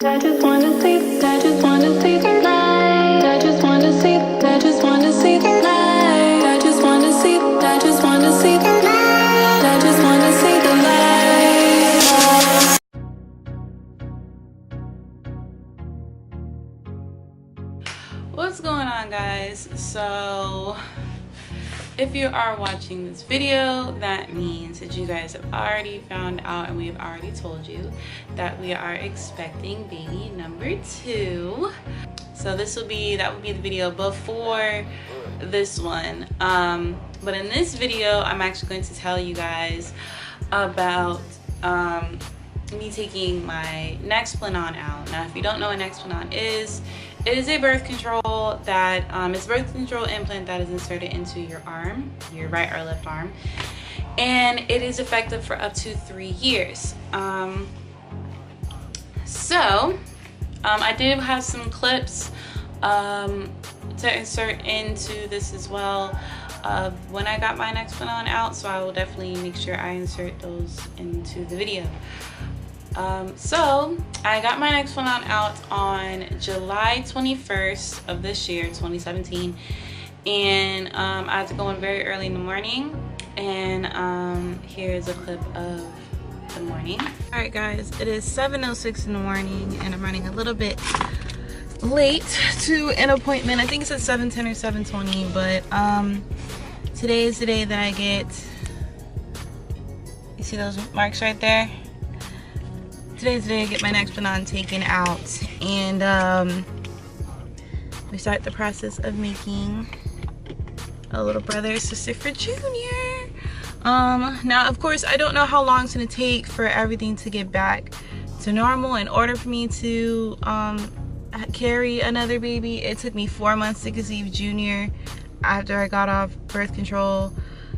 I just wanna see, I just wanna see the light. I just wanna see, I just wanna see the light. I just wanna see, I just wanna see the light. I just wanna see the light. What's going on, guys? So if you are watching this video, that means that you guys have already found out, and we've already told you that we are expecting baby number 2. So that would be the video before this one. But in this video, I'm actually going to tell you guys about me taking my Nexplanon out. Now, if you don't know what Nexplanon is, it is a birth control that it's a birth control implant that is inserted into your arm, your right or left arm, and it is effective for up to 3 years. I did have some clips to insert into this as well when I got my Nexplanon out, so I will definitely make sure I insert those into the video. So I got my Nexplanon out on July 21st of this year, 2017, and I had to go in very early in the morning, and here's a clip of the morning. All right, guys, it is 7:06 in the morning, and I'm running a little bit late to an appointment. I think it's at 7:10 or 7:20, but today is the day that I get, you see those marks right there? Today's the day I get my Nexplanon taken out, and we start the process of making a little brother or sister for Junior. Now, of course, I don't know how long it's gonna take for everything to get back to normal in order for me to carry another baby. It took me 4 months to conceive Junior after I got off birth control,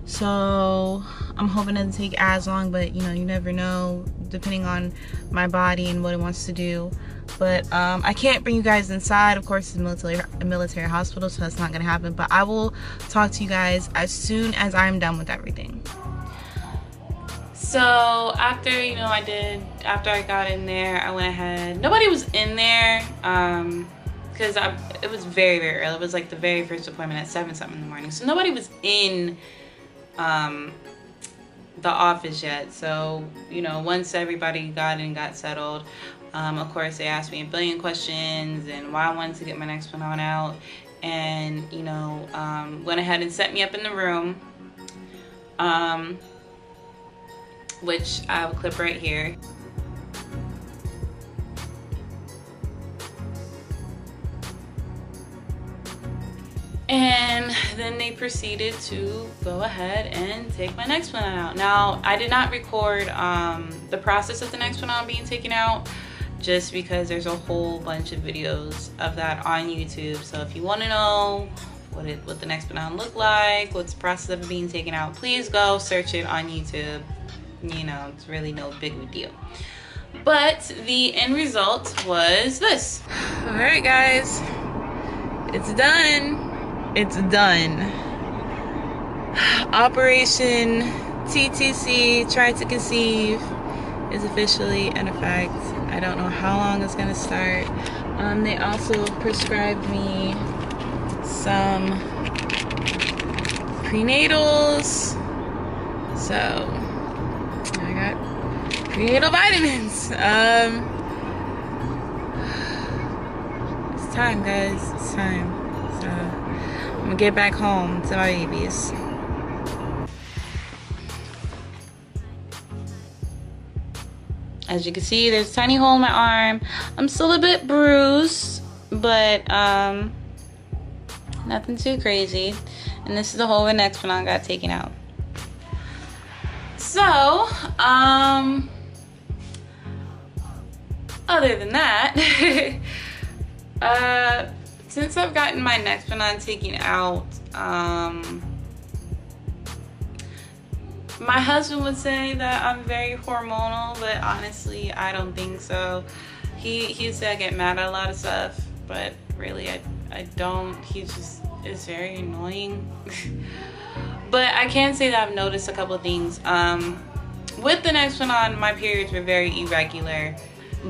so I'm hoping it doesn't take as long, but you know, you never know depending on my body and what it wants to do. But I can't bring you guys inside. Of course, it's a military hospital, so that's not gonna happen, but I will talk to you guys as soon as I'm done with everything. So after, you know, after I got in there, I went ahead, nobody was in there because it was very, very early. It was like the very first appointment at 7-something in the morning, so nobody was in the office yet. So, you know, once everybody got settled, of course they asked me a billion questions and why I wanted to get my Nexplanon out, and you know, went ahead and set me up in the room, which I have a clip right here. And then they proceeded to go ahead and take my Nexplanon out. Now, I did not record the process of the Nexplanon being taken out, just because there's a whole bunch of videos of that on YouTube. So if you want to know what the Nexplanon looked like, what's the process of it being taken out, please go search it on YouTube. You know, it's really no big deal. But the end result was this. All right, guys, it's done. It's done. Operation TTC, try to conceive, is officially in effect. I don't know how long it's gonna start. They also prescribed me some prenatals. So I got prenatal vitamins. It's time, guys, it's time. So I'm gonna get back home to my babies. As you can see, there's a tiny hole in my arm. I'm still a bit bruised, but nothing too crazy. And this is the hole where Nexplanon got taken out. So, other than that, since I've gotten my Nexplanon taken out, my husband would say that I'm very hormonal, but honestly, I don't think so. He said I get mad at a lot of stuff, but really, I don't. He just is very annoying. But I can say that I've noticed a couple of things. With the Nexplanon, my periods were very irregular.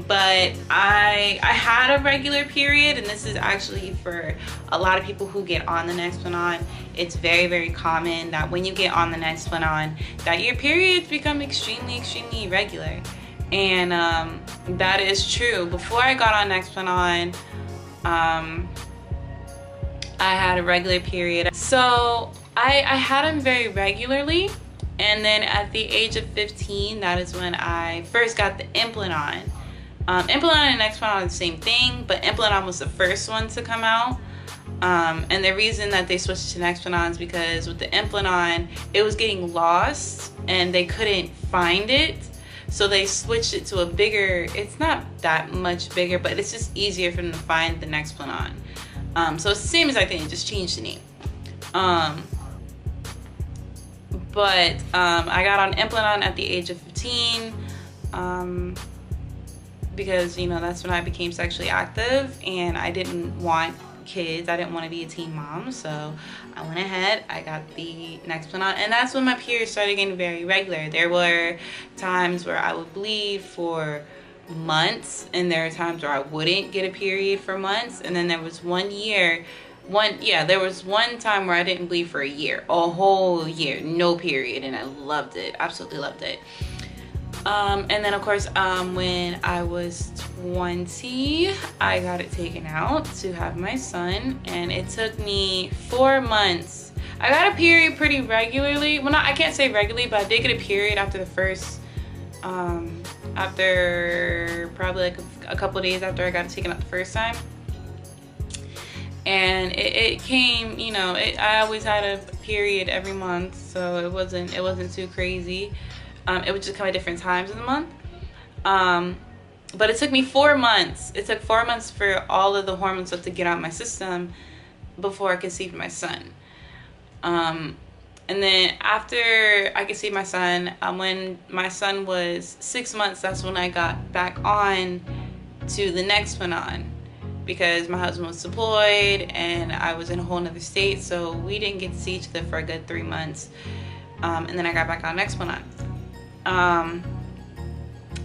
but I had a regular period, and this is actually for a lot of people who get on the Nexplanon. It's very, very common that when you get on the Nexplanon that your periods become extremely irregular. And that is true. Before I got on Nexplanon, I had a regular period. So I had them very regularly. And then at the age of 15, that is when I first got the Implanon. Implanon and Nexplanon are the same thing, but Implanon was the first one to come out. And the reason that they switched to Nexplanon is because with the Implanon, it was getting lost and they couldn't find it. So they switched it to a bigger, it's not that much bigger, but it's just easier for them to find the Nexplanon. So it's the same exact thing, just changed the name. But I got on Implanon at the age of 15 because, you know, that's when I became sexually active and I didn't want kids. I didn't want to be a teen mom, so I went ahead, I got the Nexplanon, and that's when my periods started getting very regular. There were times where I would bleed for months, and there are times where I wouldn't get a period for months, and then there was there was one time where I didn't bleed for a year, a whole year, no period, and I loved it, absolutely loved it. And then of course, when I was 20, I got it taken out to have my son, and it took me 4 months. I got a period pretty regularly. Well, I can't say regularly, but I did get a period after the first, after probably like a couple of days after I got it taken out the first time. And it came, you know, I always had a period every month, so it wasn't too crazy. It would just come at different times of the month. But it took me 4 months. It took 4 months for all of the hormone stuff to get out of my system before I conceived my son. And then after I conceived my son, when my son was 6 months, that's when I got back on to the Nexplanon, because my husband was deployed and I was in a whole nother state, so we didn't get to see each other for a good 3 months. And then I got back on Nexplanon.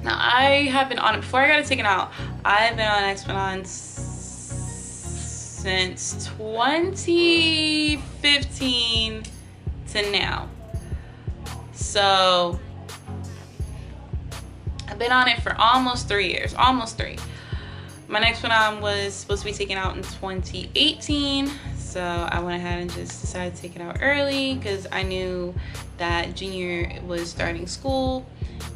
Now I have been on it before I got it taken out. I've been on Nexplanon since 2015 to now. So I've been on it for almost 3 years, almost 3. My Nexplanon was supposed to be taken out in 2018, so I went ahead and just decided to take it out early because I knew that Junior was starting school,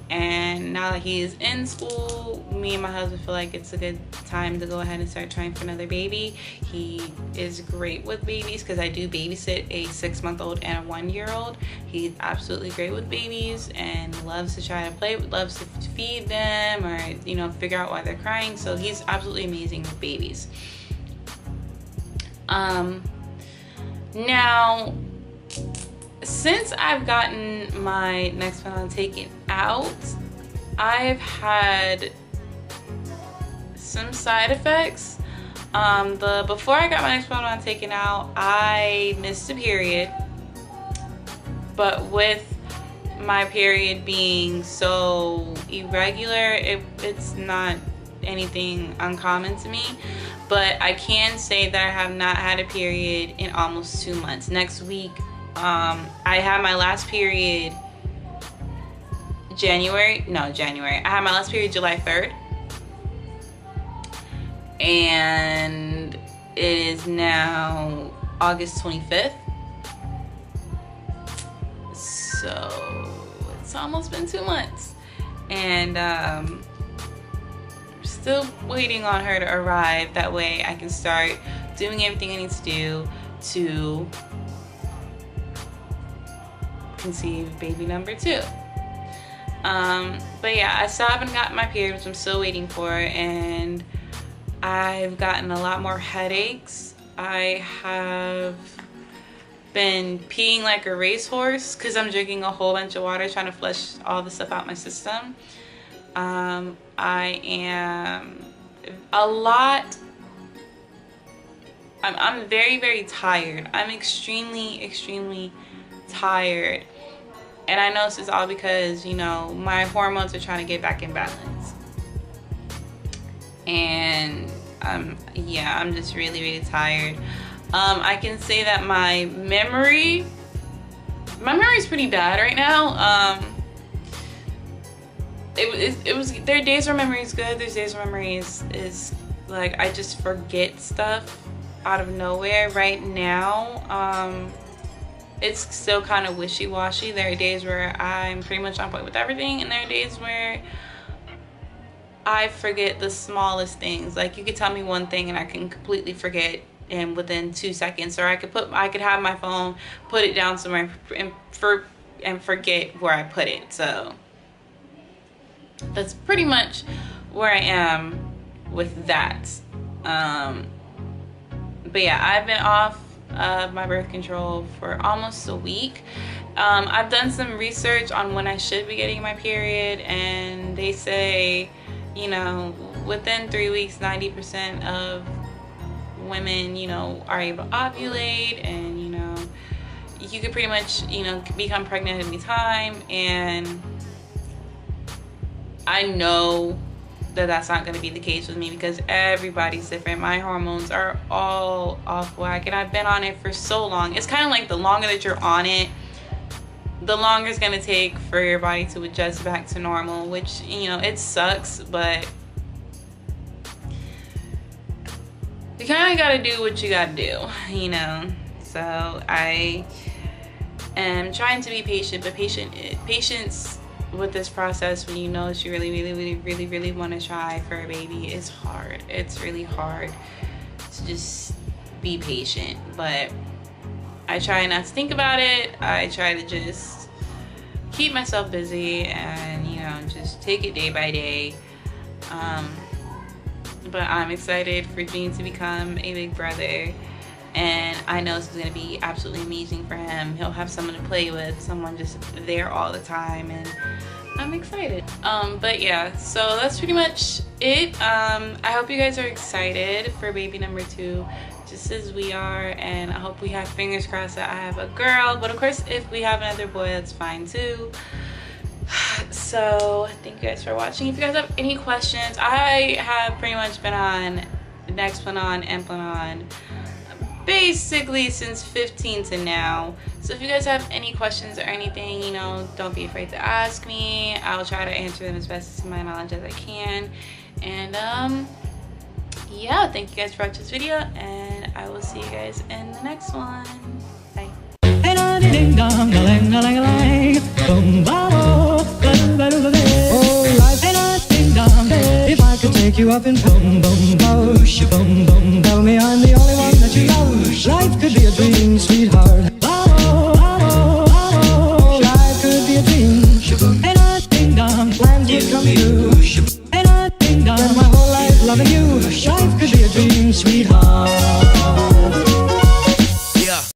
and now that he is in school, me and my husband feel like it's a good time to go ahead and start trying for another baby. He is great with babies because I do babysit a 6-month-old and a 1-year-old. He's absolutely great with babies and loves to try to play, loves to feed them, or, you know, figure out why they're crying. So he's absolutely amazing with babies. Now, since I've gotten my Nexplanon taken out, I've had some side effects. Before I got my Nexplanon taken out, I missed a period, but with my period being so irregular, it's not anything uncommon to me. But I can say that I have not had a period in almost 2 months. Next week, I had my last period January. I had my last period July 3rd. And it is now August 25th. So it's almost been 2 months. And still waiting on her to arrive. That way I can start doing everything I need to do to conceive baby number 2. But yeah, I still haven't gotten my period, which I'm still waiting for, and I've gotten a lot more headaches. I have been peeing like a racehorse because I'm drinking a whole bunch of water trying to flush all the stuff out my system. I am I'm very, very tired. I'm extremely tired. And I know this is all because, you know, my hormones are trying to get back in balance. and yeah, I'm just really tired. I can say that my memory is pretty bad right now. It was there are days where memory is good, there's days where memory is like I just forget stuff out of nowhere. Right now, it's still kind of wishy-washy. There are days where I'm pretty much on point with everything, and there are days where I forget the smallest things. Like, you could tell me one thing and I can completely forget in within 2 seconds, or I could have my phone, put it down somewhere and forget where I put it. So that's pretty much where I am with that. But yeah, I've been off of my birth control for almost a week. I've done some research on when I should be getting my period, and they say, you know, within 3 weeks, 90% of women, you know, are able to ovulate, and, you know, you could pretty much, you know, become pregnant at any time. And I know that that's not going to be the case with me, because everybody's different. My hormones are all off whack, and I've been on it for so long. It's kind of like the longer that you're on it, the longer it's going to take for your body to adjust back to normal, which, you know, it sucks, but you kind of got to do what you got to do, you know. So I am trying to be patient, but patience with this process, when you know that you really want to try for a baby, is hard. It's really hard to just be patient. But I try not to think about it. I try to just keep myself busy and, you know, just take it day by day. But I'm excited for Gene to become a big brother, and I know this is going to be absolutely amazing for him. He'll have someone to play with, someone just there all the time, and I'm excited. But yeah, so that's pretty much it. I hope you guys are excited for baby number 2, just as we are, and I hope we have fingers crossed that I have a girl. But of course, if we have another boy, that's fine too. So thank you guys for watching. If you guys have any questions, I have pretty much been on Nexplanon and Planon basically since 15 to now. So if you guys have any questions or anything, you know, don't be afraid to ask me. I'll try to answer them as best to my knowledge as I can. And yeah, thank you guys for watching this video, and I will see you guys in the next one. Bye. Oh, life ain't a ding-dong. If I could take you up and boom, boom, boom, boom, boom, tell me I'm the only one that you love. Life could be a dream, sweetheart. Life could be a dream. Ain't a ding-dong, plans would come true. Ain't a ding-dong, spend my whole life loving you. Life could be a dream, sweetheart.